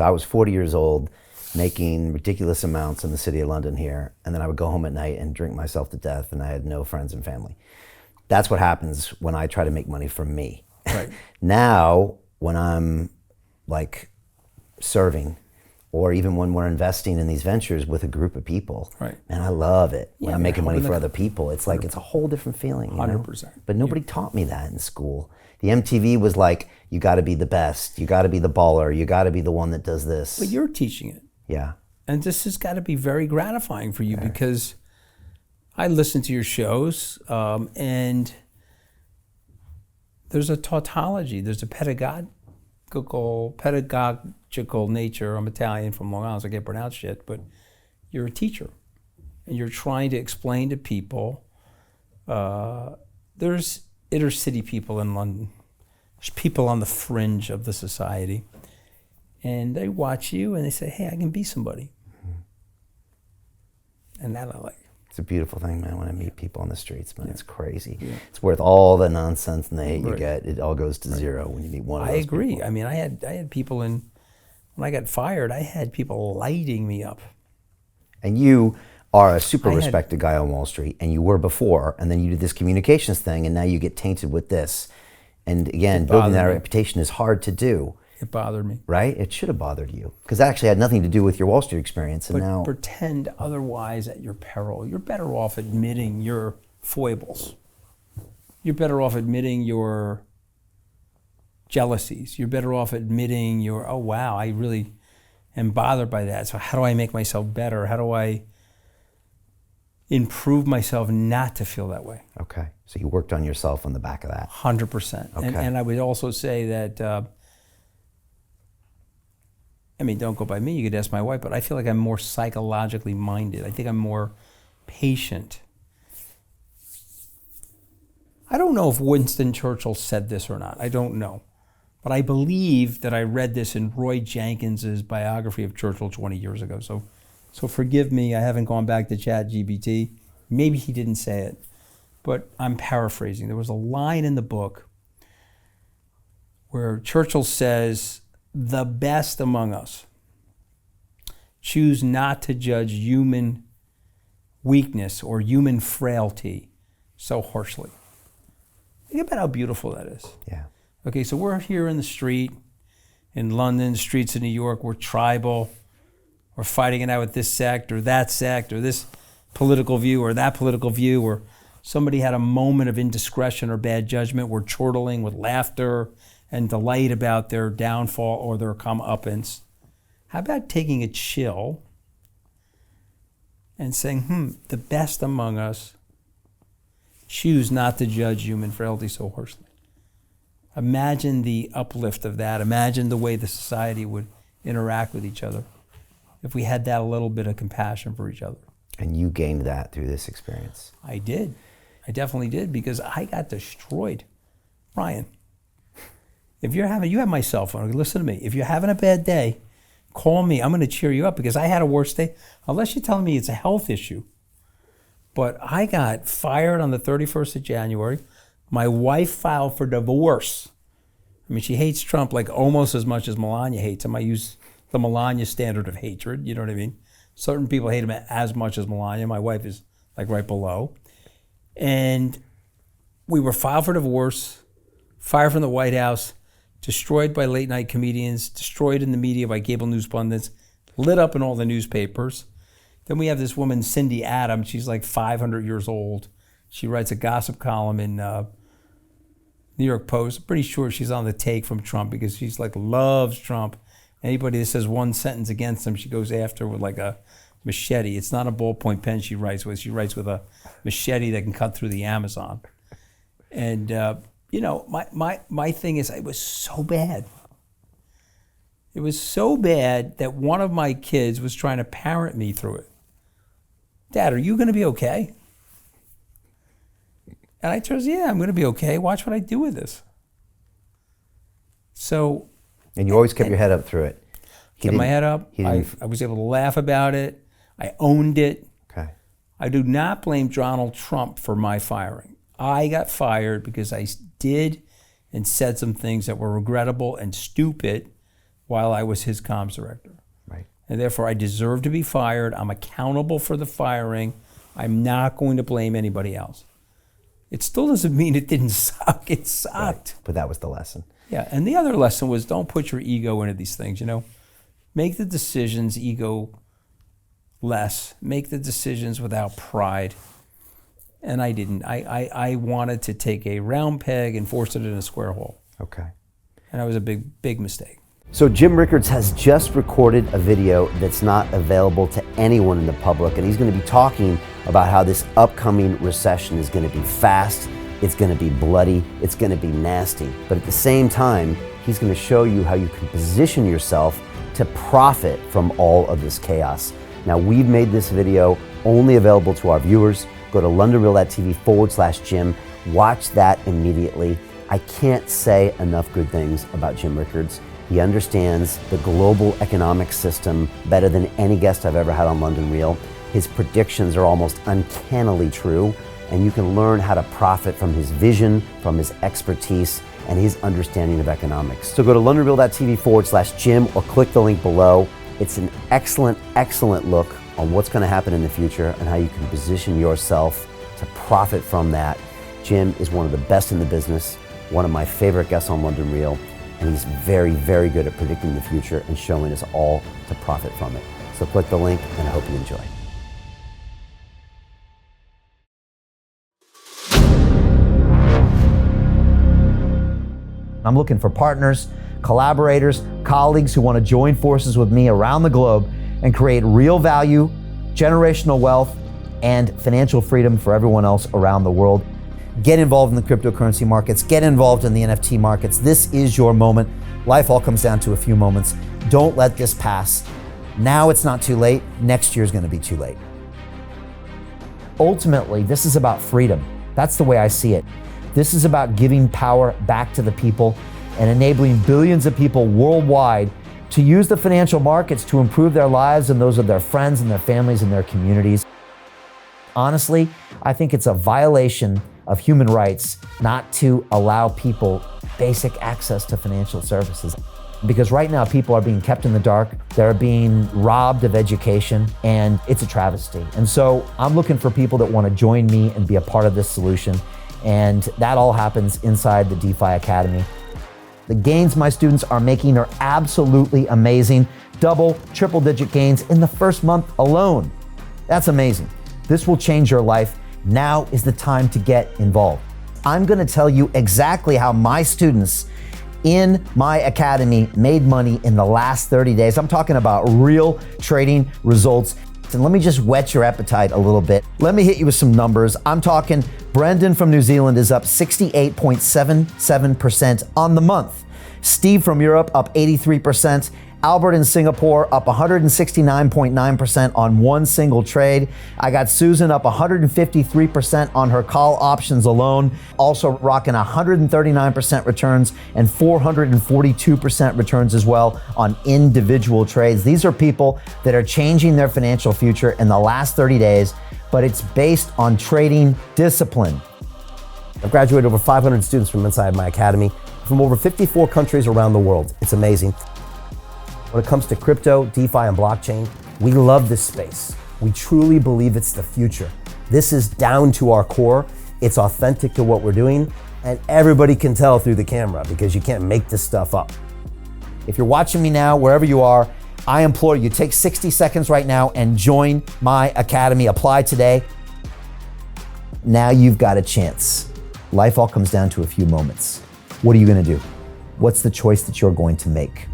So I was 40 years old, making ridiculous amounts in the city of London here, and then I would go home at night and drink myself to death, and I had no friends and family. That's what happens when I try to make money from me. Right. Now, when I'm like serving, or even when we're investing in these ventures with a group of people, right, man, I love it. When Yeah, I'm making money for other people, it's like, it's a whole different feeling. 100%. But nobody taught me that in school. The MTV was like, you got to be the best, you got to be the baller, you got to be the one that does this. But you're teaching it. Yeah. And this has got to be very gratifying for you, because I listen to your shows, and there's a tautology, there's a pedagogical nature. I'm Italian from Long Island, so I can't pronounce shit, but you're a teacher, and you're trying to explain to people. There's inner city people in London. There's people on the fringe of the society, and they watch you and they say, hey, I can be somebody. And that I like. It's a beautiful thing, man, when I meet people on the streets, man. It's crazy. Yeah. It's worth all the nonsense and the hate you get. It all goes to zero when you meet one of those people. I agree. people. I mean, I had people when I got fired, I had people lighting me up. And you are a super respected guy on Wall Street, and you were before, and then you did this communications thing, and now you get tainted with this. And again, building that reputation is hard to do. It bothered me. Right? It should have bothered you, because that actually had nothing to do with your Wall Street experience. And but now pretend otherwise at your peril. You're better off admitting your foibles. You're better off admitting your jealousies. You're better off admitting your, oh wow, I really am bothered by that. So how do I make myself better? How do I improve myself not to feel that way? Okay. So you worked on yourself on the back of that. 100%. Okay. And I would also say that, I mean, don't go by me, you could ask my wife, but I feel like I'm more psychologically minded. I think I'm more patient. I don't know if Winston Churchill said this or not. I don't know. But I believe that I read this in Roy Jenkins's biography of Churchill 20 years ago. So forgive me, I haven't gone back to ChatGPT. Maybe he didn't say it, but I'm paraphrasing. There was a line in the book where Churchill says, the best among us choose not to judge human weakness or human frailty so harshly. Think about how beautiful that is. Yeah. Okay, so we're here in the street, in London, streets of New York, we're tribal, we're fighting it out with this sect, or this political view, or that political view, or somebody had a moment of indiscretion or bad judgment, we're chortling with laughter and delight about their downfall or their comeuppance. How about taking a chill and saying, the best among us choose not to judge human frailty so harshly. Imagine the uplift of that. Imagine the way the society would interact with each other if we had that little bit of compassion for each other. And you gained that through this experience. I did. I definitely did, because I got destroyed. Brian, if you're having, you have my cell phone, listen to me. If you're having a bad day, call me. I'm going to cheer you up, because I had a worse day. Unless you're telling me it's a health issue. But I got fired on the 31st of January. My wife filed for divorce. I mean, she hates Trump like almost as much as Melania hates him. I use the Melania standard of hatred, you know what I mean? Certain people hate him as much as Melania. My wife is like right below. And we were filed for divorce, fired from the White House, destroyed by late night comedians, destroyed in the media by cable news pundits, lit up in all the newspapers. Then we have this woman, Cindy Adams. She's like 500 years old. She writes a gossip column in New York Post. Pretty sure she's on the take from Trump, because she's like loves Trump. Anybody that says one sentence against him, she goes after with like a machete. It's not a ballpoint pen she writes with. She writes with a machete that can cut through the Amazon. And you know, my thing is, it was so bad. It was so bad that one of my kids was trying to parent me through it. Dad, are you going to be okay? And I told her, yeah, I'm going to be okay. Watch what I do with this. So. And you always kept your head up through it. Kept my head up. I was able to laugh about it. I owned it. Okay. I do not blame Donald Trump for my firing. I got fired because I did and said some things that were regrettable and stupid while I was his comms director. Right. And therefore, I deserve to be fired. I'm accountable for the firing. I'm not going to blame anybody else. It still doesn't mean it didn't suck. It sucked. Right. But that was the lesson. Yeah, and the other lesson was don't put your ego into these things, you know. Make the decisions ego less. Make the decisions without pride. And I didn't. I wanted to take a round peg and force it in a square hole. Okay. And that was a big mistake. So Jim Rickards has just recorded a video that's not available to anyone in the public, and he's going to be talking about how this upcoming recession is going to be fast, it's going to be bloody, it's going to be nasty. But at the same time, he's going to show you how you can position yourself to profit from all of this chaos. Now, we've made this video only available to our viewers. Go to londonreal.tv/Jim. Watch that immediately. I can't say enough good things about Jim Rickards. He understands the global economic system better than any guest I've ever had on London Real. His predictions are almost uncannily true, and you can learn how to profit from his vision, from his expertise, and his understanding of economics. So go to londonreal.tv/Jim or click the link below. It's an excellent, excellent look on what's going to happen in the future and how you can position yourself to profit from that. Jim is one of the best in the business, one of my favorite guests on London Real, and he's very, very good at predicting the future and showing us all to profit from it. So click the link, and I hope you enjoy. I'm looking for partners, collaborators, colleagues who want to join forces with me around the globe and create real value, generational wealth, and financial freedom for everyone else around the world. Get involved in the cryptocurrency markets, get involved in the NFT markets. This is your moment. Life all comes down to a few moments. Don't let this pass. Now it's not too late. Next year's going to be too late. Ultimately, this is about freedom. That's the way I see it. This is about giving power back to the people and enabling billions of people worldwide to use the financial markets to improve their lives and those of their friends and their families and their communities. Honestly, I think it's a violation of human rights not to allow people basic access to financial services. Because right now people are being kept in the dark, they're being robbed of education, and it's a travesty. And so I'm looking for people that want to join me and be a part of this solution. And that all happens inside the DeFi Academy. The gains my students are making are absolutely amazing. Double, triple digit gains in the first month alone. That's amazing. This will change your life. Now is the time to get involved. I'm going to tell you exactly how my students in my academy made money in the last 30 days. I'm talking about real trading results. And let me just whet your appetite a little bit. Let me hit you with some numbers. I'm talking Brendan from New Zealand is up 68.77% on the month. Steve from Europe up 83%. Albert in Singapore up 169.9% on one single trade. I got Susan up 153% on her call options alone, also rocking 139% returns and 442% returns as well on individual trades. These are people that are changing their financial future in the last 30 days, but it's based on trading discipline. I've graduated over 500 students from inside my academy from over 54 countries around the world. It's amazing. When it comes to crypto, DeFi, and blockchain, we love this space. We truly believe it's the future. This is down to our core. It's authentic to what we're doing, and everybody can tell through the camera because you can't make this stuff up. If you're watching me now, wherever you are, I implore you, take 60 seconds right now and join my academy. Apply today. Now you've got a chance. Life all comes down to a few moments. What are you going to do? What's the choice that you're going to make?